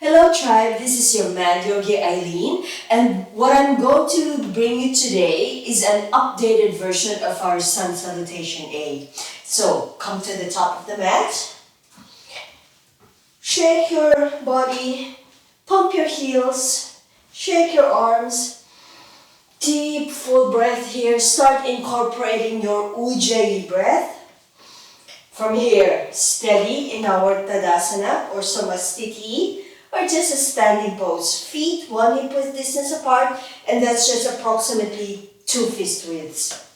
Hello tribe, this is your Mad Yogi Eileen, and what I'm going to bring you today is an updated version of our Sun Salutation A. So come to the top of the mat, shake your body, pump your heels, shake your arms, deep full breath here. Start incorporating your Ujjayi breath. From here, steady in our Tadasana or Samastiti, or just a standing pose. Feet 1 hip width distance apart, and that's just approximately 2 fist widths.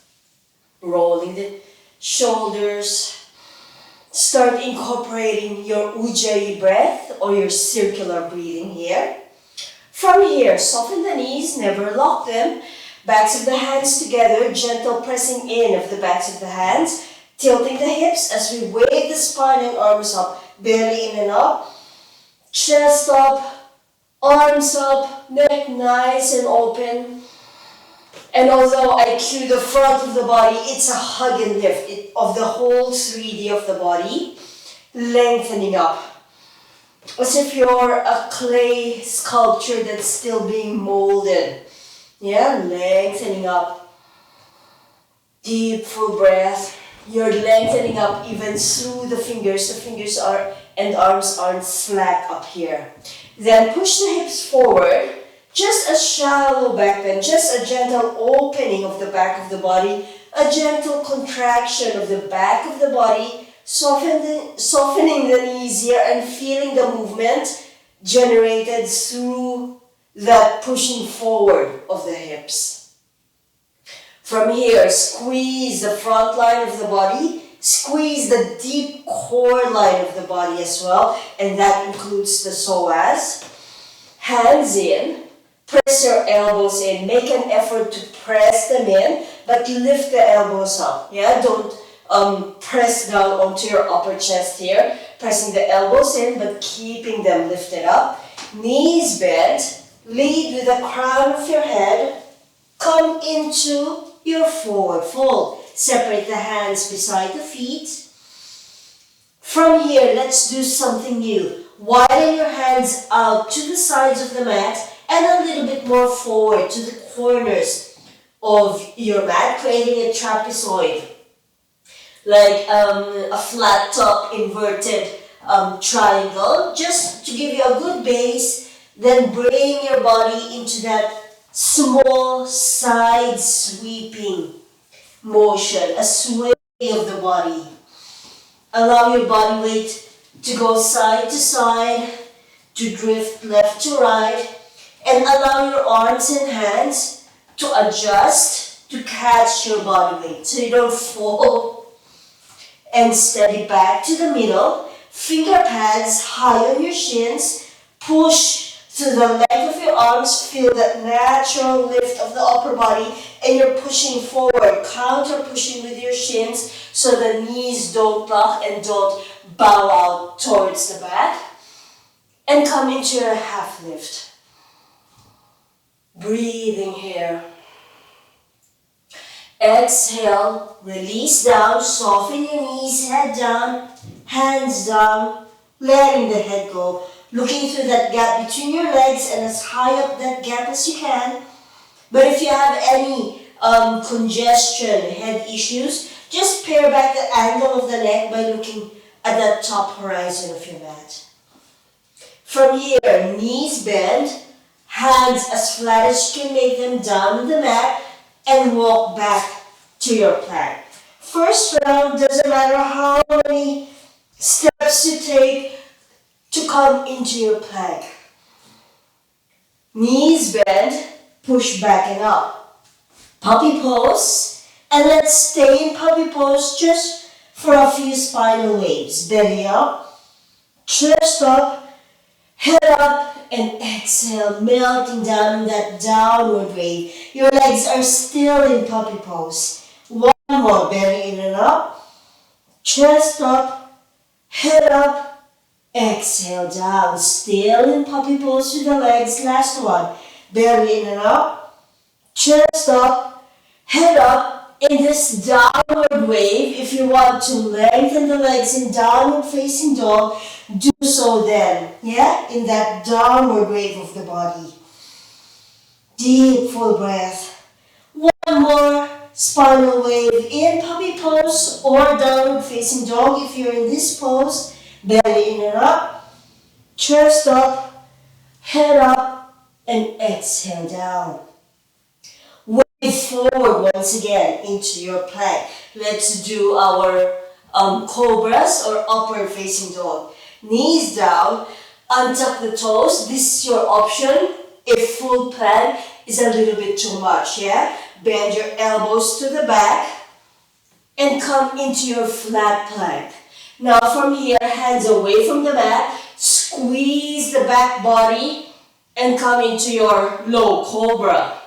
Rolling the shoulders. Start incorporating your Ujjayi breath or your circular breathing here. From here, soften the knees, never lock them. Backs of the hands together, gentle pressing in of the backs of the hands. Tilting the hips as we wave the spine and arms up, belly in and up. Chest up, arms up, neck nice and open. And although I cue the front of the body, it's a hug and lift of the whole 3D of the body. Lengthening up. As if you're a clay sculpture that's still being molded. Yeah, lengthening up. Deep, full breath. You're lengthening up even through the fingers. The fingers and arms aren't flat up here. Then push the hips forward. Just a shallow back bend. Just a gentle opening of the back of the body. A gentle contraction of the back of the body. Softening the knees here and feeling the movement generated through that pushing forward of the hips. From here, squeeze the front line of the body, squeeze the deep core line of the body as well, and that includes the psoas. Hands in, press your elbows in, make an effort to press them in, but lift the elbows up. Yeah, don't press down onto your upper chest here, pressing the elbows in, but keeping them lifted up. Knees bent, lead with the crown of your head, come into your forward fold. Separate the hands beside the feet. From here, let's do something new. Widen your hands out to the sides of the mat and a little bit more forward to the corners of your mat, creating a trapezoid. Like a flat top inverted triangle, just to give you a good base. Then bring your body into that small side sweeping motion, a sway of the body. Allow your body weight to go side to side, to drift left to right, and allow your arms and hands to adjust to catch your body weight so you don't fall. And steady back to the middle, finger pads high on your shins, push to the length of your arms, feel that natural lift of the upper body, and you're pushing forward, counter pushing with your shins so the knees don't lock and don't bow out towards the back. And come into your half lift. Breathing here. Exhale, release down, soften your knees, head down, hands down, letting the head go. Looking through that gap between your legs and as high up that gap as you can. But if you have any congestion, head issues, just pare back the angle of the neck by looking at that top horizon of your mat. From here, knees bend, hands as flat as you can make them down on the mat, and walk back to your plank. First round, doesn't matter how many steps you take to come into your plank. Knees bend, push back and up. Puppy pose, and let's stay in puppy pose just for a few spinal waves. Belly up, chest up, head up, and exhale, melting down in that downward wave. Your legs are still in puppy pose. One more, belly in and up, chest up, head up, exhale down, still in puppy pose with the legs. Last one, belly in and up, chest up, head up, In this downward wave, if you want to lengthen the legs in downward facing dog, do so then, yeah? In that downward wave of the body. Deep, full breath. One more spinal wave in puppy pose or downward facing dog. If you're in this pose, belly in and up, chest up, head up, and exhale down. Wave forward once again into your plank. Let's do our cobras or upward facing dog. Knees down, untuck the toes. This is your option. If full plank is a little bit too much, yeah? Bend your elbows to the back and come into your flat plank. Now from here, hands away from the mat, squeeze the back body and come into your low cobra.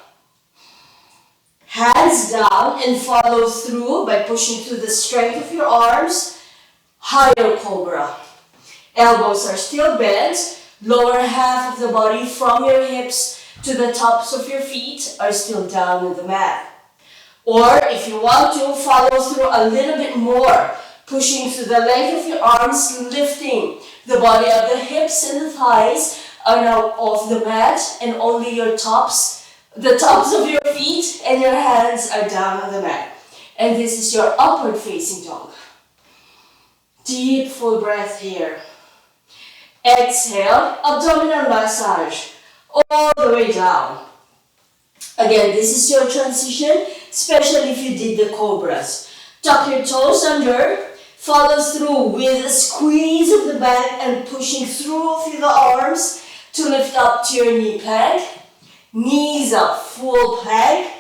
Hands down and follow through by pushing through the strength of your arms, higher cobra. Elbows are still bent, lower half of the body from your hips to the tops of your feet are still down on the mat. Or if you want to, follow through a little bit more, pushing through the length of your arms, lifting the body up. The hips and the thighs are now off the mat and only your tops, the tops of your feet and your hands are down on the mat. And this is your upward facing dog. Deep full breath here. Exhale, abdominal massage all the way down. Again, this is your transition, especially if you did the cobras. Tuck your toes under, follow through with a squeeze of the back and pushing through the arms to lift up to your knee plank. Knees up, full plank,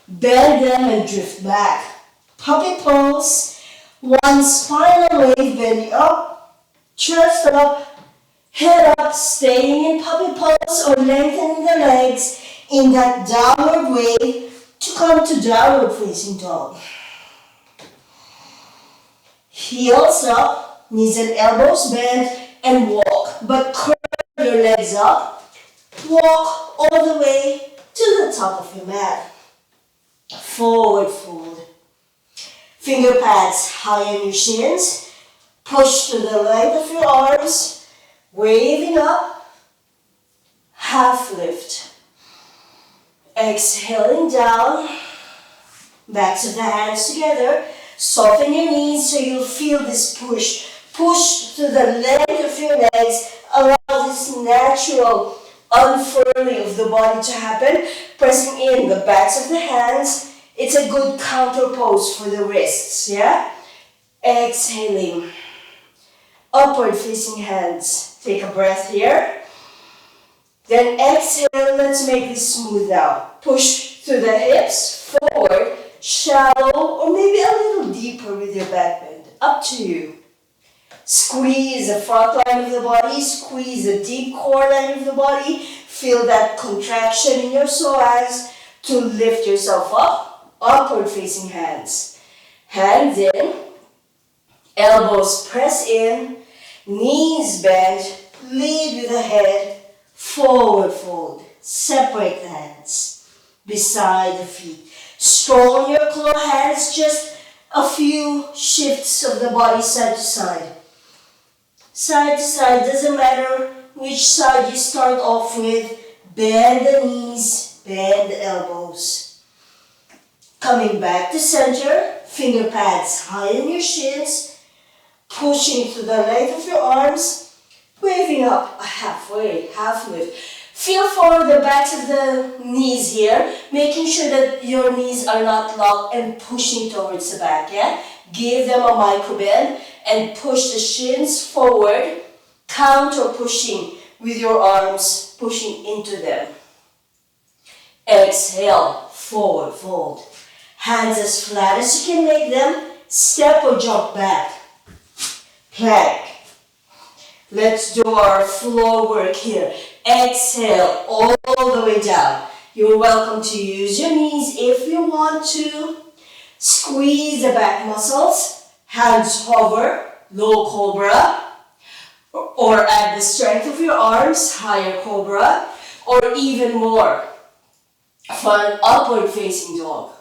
bend them and drift back. Puppy pose, one spinal wave, bending up, chest up, head up, staying in puppy pose or lengthening the legs in that downward wave to come to downward facing dog. Heels up, knees and elbows bent and walk, but curl your legs up. Walk all the way to the top of your mat. Forward fold. Finger pads high on your shins. Push to the length of your arms. Waving up. Half lift. Exhaling down. Backs of the hands together. Soften your knees so you'll feel this push. Push to the length of your legs. Allow this natural unfurling of the body to happen, pressing in the backs of the hands. It's a good counter pose for the wrists, yeah? Exhaling. Upward facing hands. Take a breath here. Then exhale, let's make this smooth now. Push through the hips, forward, shallow, or maybe a little deeper with your back bend. Up to you. Squeeze the front line of the body, squeeze the deep core line of the body. Feel that contraction in your psoas to lift yourself up. Upward facing hands. Hands in, elbows press in, knees bend, lead with the head, forward fold. Separate the hands beside the feet. Strong your claw hands, just a few shifts of the body side to side. Side to side, doesn't matter which side you start off with. Bend the knees, bend the elbows. Coming back to center, finger pads high on your shins, pushing to the length of your arms, waving up a halfway, half lift. Feel for the backs of the knees here, making sure that your knees are not locked and pushing towards the back, yeah? Give them a micro bend and push the shins forward, counter pushing with your arms, pushing into them. Exhale, forward fold. Hands as flat as you can make them, step or jump back. Plank. Let's do our floor work here. Exhale all the way down. You're welcome to use your knees if you want to. Squeeze the back muscles. Hands hover, low cobra. Or add the strength of your arms, higher cobra. Or even more for an upward facing dog.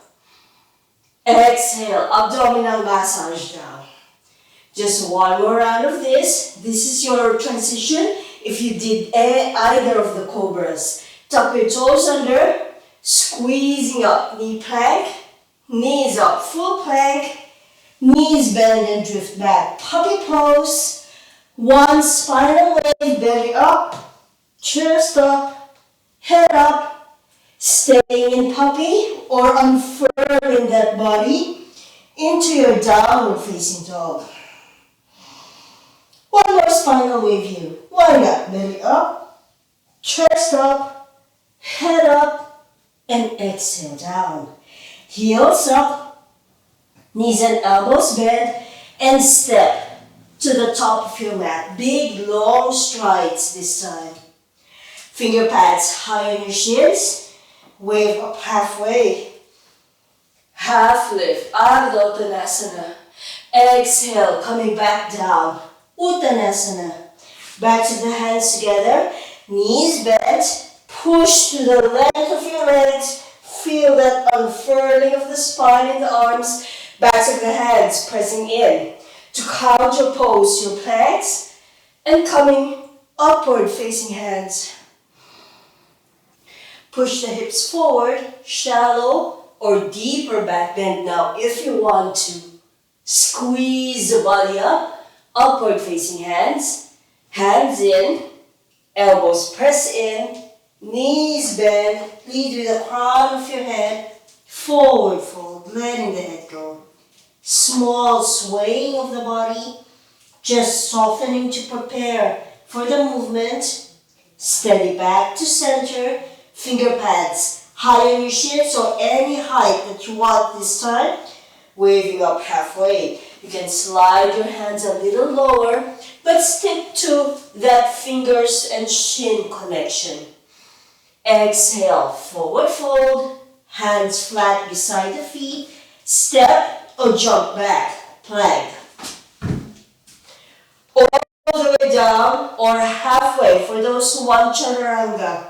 Exhale, abdominal massage down. Just one more round of this. This is your transition. If you did either of the cobras, tuck your toes under, squeezing up, knee plank, knees up, full plank, knees bend and drift back, puppy pose. One spinal wave, belly up, chest up, head up, staying in puppy or unfurling that body into your downward facing dog. One more spinal wave here. Why not? Belly up, chest up, head up, and exhale down. Heels up, knees and elbows bend, and step to the top of your mat. Big, long strides this time. Finger pads high on your shins. Wave up halfway. Half lift, Ardha Uttanasana. Exhale, coming back down. Uttanasana. Back to the hands together. Knees bent. Push to the length of your legs. Feel that unfurling of the spine and the arms. Back to the hands pressing in. To counter pose your planks. And coming upward facing hands. Push the hips forward. Shallow or deeper back bend now if you want to. Squeeze the body up. Upward facing hands, hands in, elbows press in, knees bend, lead with the crown of your head, forward fold, letting the head go. Small swaying of the body, just softening to prepare for the movement. Steady back to center, finger pads high on your shins or any height that you want this time. Waving up halfway. You can slide your hands a little lower, but stick to that fingers and shin connection. Exhale, forward fold, hands flat beside the feet, step or jump back, plank. All the way down or halfway for those who want chaturanga.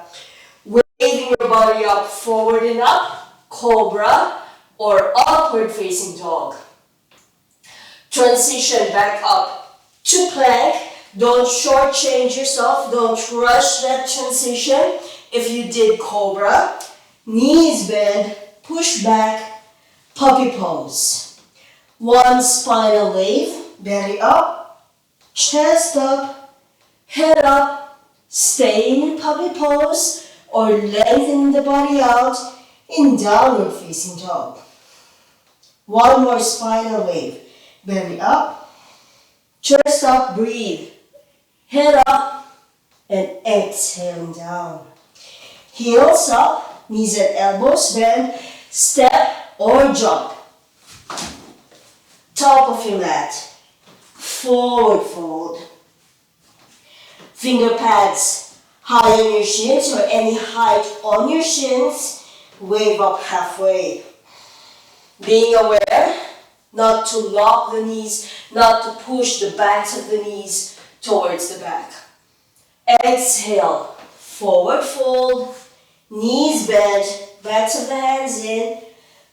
Waving your body up, forward and up, cobra, or upward facing dog. Transition back up to plank. Don't shortchange yourself. Don't rush that transition. If you did cobra, knees bend, push back, puppy pose. One spinal wave, belly up, chest up, head up, staying in puppy pose or lengthening the body out in downward facing dog. One more spinal wave. Belly up, chest up, breathe. Head up and exhaling down. Heels up, knees and elbows bend, step or jump. Top of your mat. Forward fold. Finger pads high on your shins or any height on your shins. Wave up halfway. Being aware not to lock the knees, not to push the backs of the knees towards the back. Exhale, forward fold, knees bent, backs of the hands in,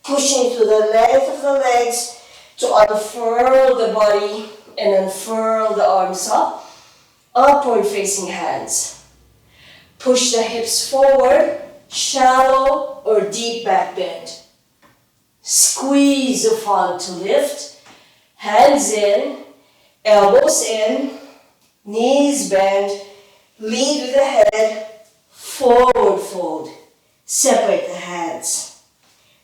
pushing to the length of the legs to unfurl the body and unfurl the arms up. Upward facing hands. Push the hips forward, shallow or deep back bend. Squeeze the front to lift, hands in, elbows in, knees bend, lead with the head, forward fold, separate the hands.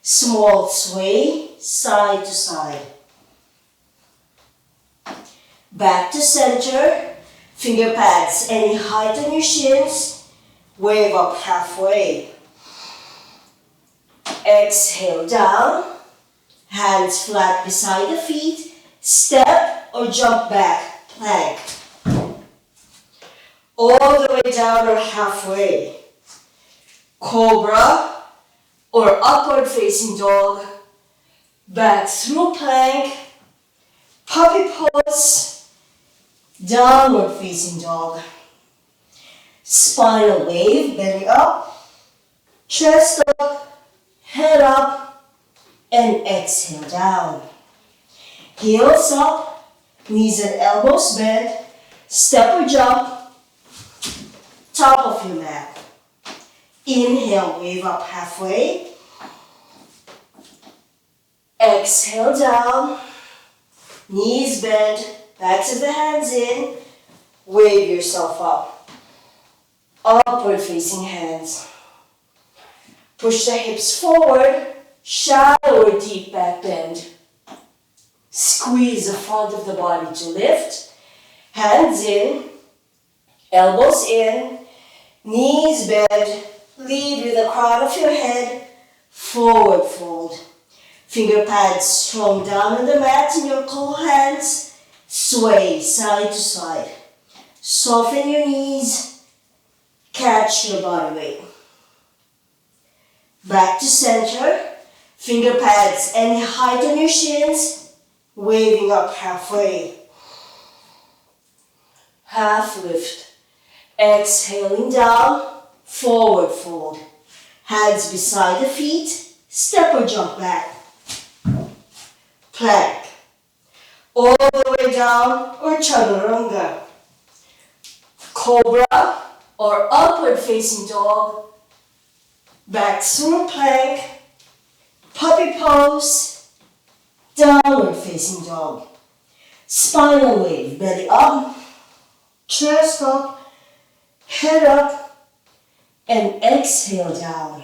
Small sway, side to side. Back to center, finger pads, any height on your shins, wave up halfway. Exhale down, hands flat beside the feet, step or jump back, plank. All the way down or halfway. Cobra or upward facing dog, back through plank, puppy pose, downward facing dog. Spinal wave, belly up, chest up, head up, and exhale down. Heels up, knees and elbows bent, step or jump, top of your mat. Inhale, wave up halfway. Exhale down, knees bent, backs of the hands in, wave yourself up. Upward facing hands. Push the hips forward, shallow or deep back bend. Squeeze the front of the body to lift. Hands in, elbows in, knees bend, lead with the crown of your head, forward fold. Finger pads strong down on the mat in your cold hands, sway side to side. Soften your knees, catch your body weight. Back to center, finger pads any height on your shins, waving up halfway. Half lift. Exhaling down, forward fold. Hands beside the feet, step or jump back. Plank. All the way down or chaturanga. Cobra or upward facing dog. Back through plank. Puppy pose. Downward facing dog. Spinal wave, belly up. Chest up. Head up. And exhale down.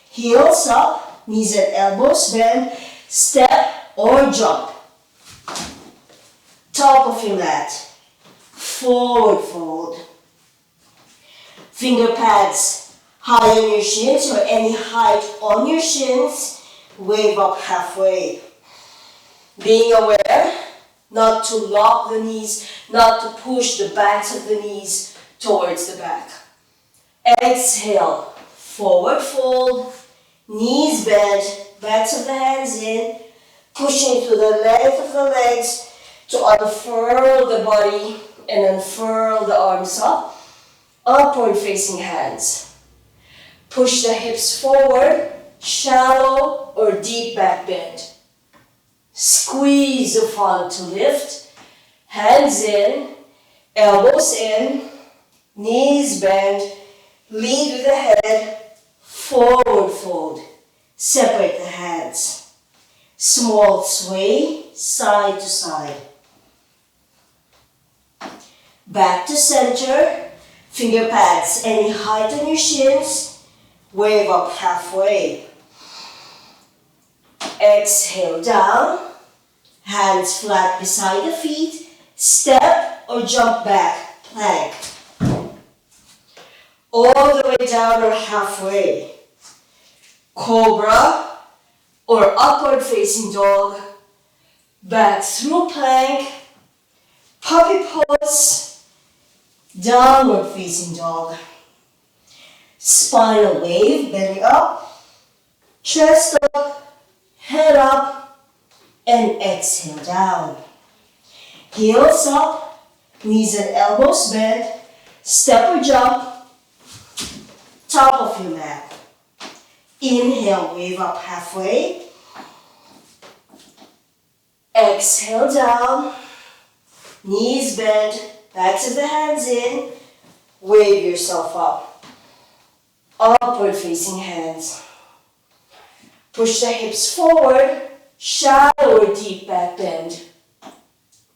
Heels up, knees and elbows bend, step or jump. Top of your mat, forward fold. Finger pads high on your shins or any height on your shins, wave up halfway. Being aware not to lock the knees, not to push the backs of the knees towards the back. Exhale, forward fold, knees bent, backs of the hands in, pushing to the length of the legs to unfurl the body and unfurl the arms up. Upward facing hands. Push the hips forward, shallow or deep back bend. Squeeze the front to lift. Hands in, elbows in, knees bend, lead with the head, forward fold. Separate the hands. Small sway, side to side. Back to center. Finger pads any height on your shins. Wave up halfway. Exhale down. Hands flat beside the feet. Step or jump back. Plank. All the way down or halfway. Cobra or upward facing dog. Back through plank. Puppy pose. Downward facing dog. Spinal wave, belly up. Chest up. Head up. And exhale down. Heels up. Knees and elbows bent. Step or jump. Top of your mat. Inhale, wave up halfway. Exhale down. Knees bent, backs of the hands in. Wave yourself up. Upward facing hands. Push the hips forward, shallow or deep back bend.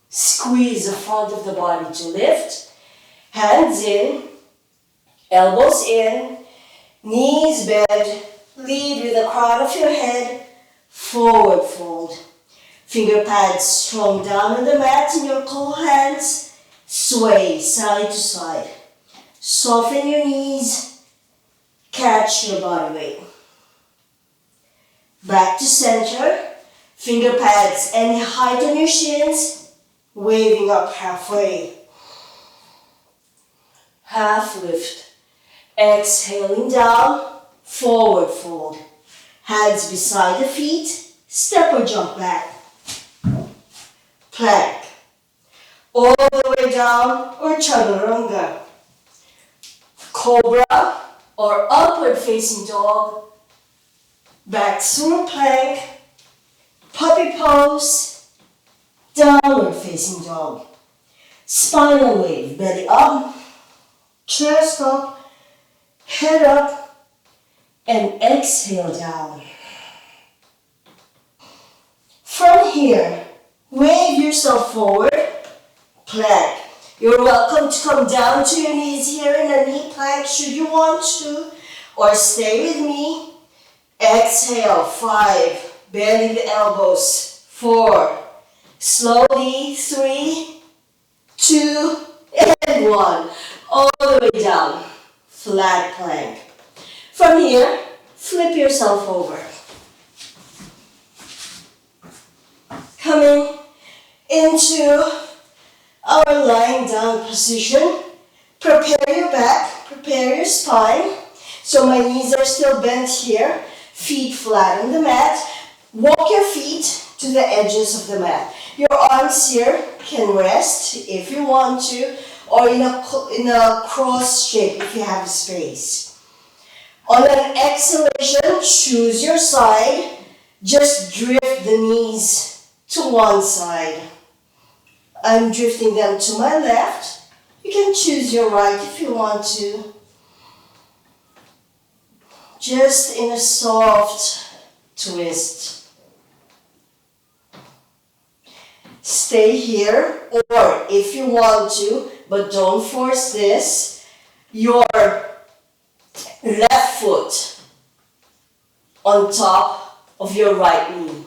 Squeeze the front of the body to lift. Hands in, elbows in, knees bend, lead with the crown of your head, forward fold. Finger pads strong down on the mat in your cold hands, sway side to side. Soften your knees, catch your body weight. Back to center, finger pads any height on your shins, waving up halfway. Half lift. Exhaling down, forward fold. Hands beside the feet, step or jump back. Plank. All the way down or chaturanga. Cobra or upward facing dog. Back through plank, puppy pose, downward facing dog. Spinal wave, belly up, chest up, head up, and exhale down. From here, wave yourself forward, plank. You're welcome to come down to your knees here in a knee plank should you want to, or stay with me. Exhale, 5, bending the elbows, 4, slowly, 3, 2, and 1. All the way down, flat plank. From here, flip yourself over. Coming into our lying down position. Prepare your back, prepare your spine. So my knees are still bent here, feet flat on the mat. Walk your feet to the edges of the mat. Your arms here can rest if you want to, or in a cross shape if you have space. On an exhalation, choose your side. Just drift the knees to one side. I'm drifting them to my left. You can choose your right if you want to. Just in a soft twist. Stay here, or if you want to, but don't force this, your left foot on top of your right knee.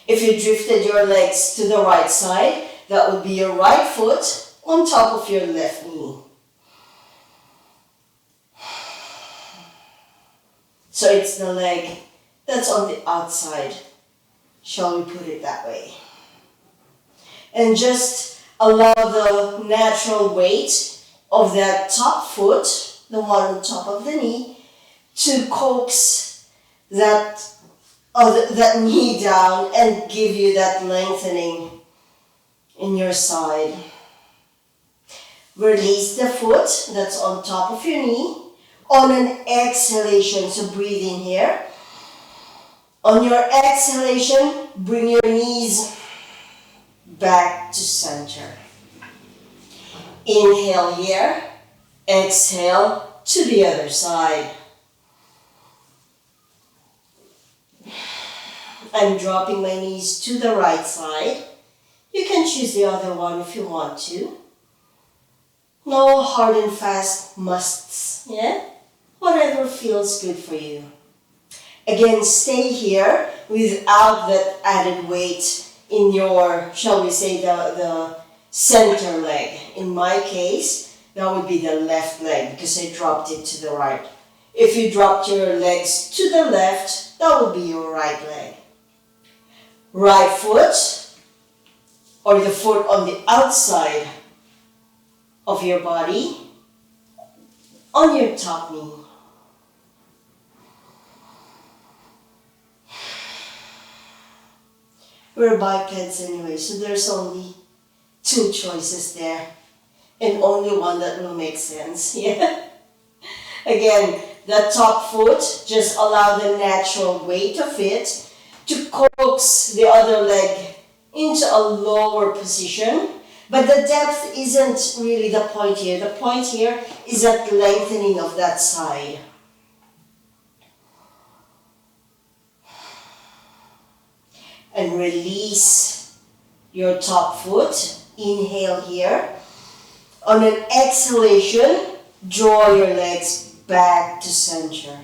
If you drifted your legs to the right side, that would be your right foot on top of your left knee. So it's the leg that's on the outside. Shall we put it that way? And just allow the natural weight of that top foot, the one on top of the knee, to coax that knee down and give you that lengthening in your side. Release the foot that's on top of your knee on an exhalation. So breathe in here. On your exhalation, bring your knees back to center. Inhale here. Exhale to the other side. I'm dropping my knees to the right side. You can choose the other one if you want to. No hard and fast musts, yeah? Whatever feels good for you. Again, stay here without that added weight in your, shall we say, the center leg. In my case, that would be the left leg because I dropped it to the right. If you dropped your legs to the left, that would be your right leg. Right foot, or the foot on the outside of your body, on your top knee. We're bipeds anyway, so there's only 2 choices there, and only one that will make sense, yeah? Again, the top foot, just allow the natural weight of it to coax the other leg into a lower position. But the depth isn't really the point here. The point here is that lengthening of that side. And release your top foot. Inhale here. On an exhalation, draw your legs back to center.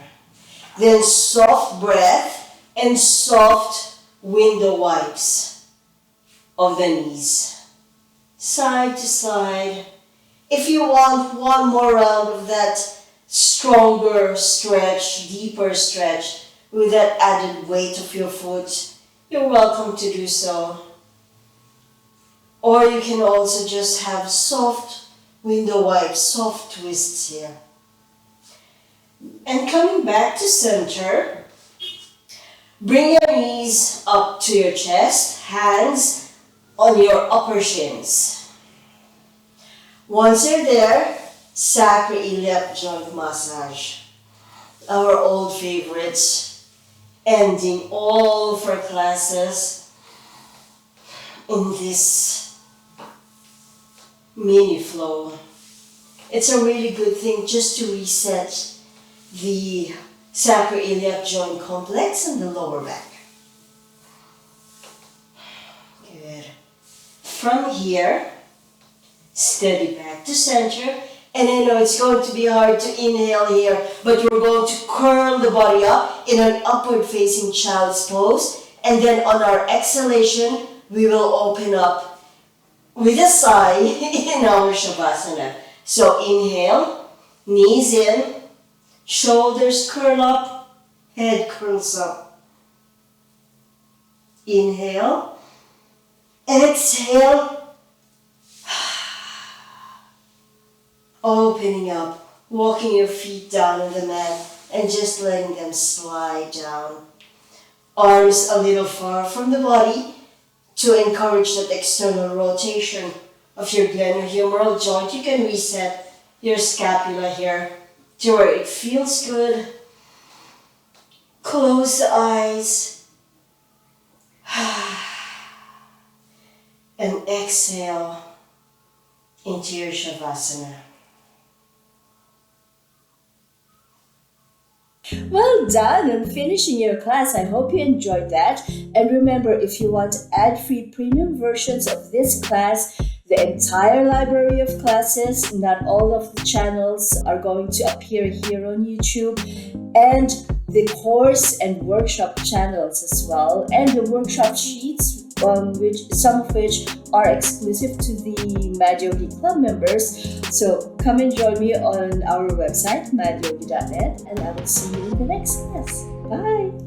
Then soft breath and soft window wipes of the knees. Side to side. If you want one more round of that stronger stretch, deeper stretch, with that added weight of your foot, you're welcome to do so. Or you can also just have soft window wipes, soft twists here. And coming back to center, bring your knees up to your chest, hands on your upper shins. Once you're there, sacroiliac joint massage. Our old favorite. ending all of our classes in this mini flow. It's a really good thing just to reset the sacroiliac joint complex and the lower back. Good. From here, steady back to center. And I know it's going to be hard to inhale here, but we're going to curl the body up in an upward facing child's pose. And then on our exhalation, we will open up with a sigh in our Shavasana. So inhale, knees in, shoulders curl up, head curls up. Inhale, exhale. Opening up, walking your feet down on the mat and just letting them slide down. Arms a little far from the body to encourage that external rotation of your glenohumeral joint. You can reset your scapula here to where it feels good. Close the eyes. And exhale into your Shavasana. Well done on finishing your class. I hope you enjoyed that. And remember, if you want ad-free premium versions of this class, the entire library of classes, not all of the channels are going to appear here on YouTube, and the course and workshop channels as well, and the workshop sheets, some of which are exclusive to the Mad Yogi Club members. So come and join me on our website, madyogi.net, and I will see you in the next class. Bye!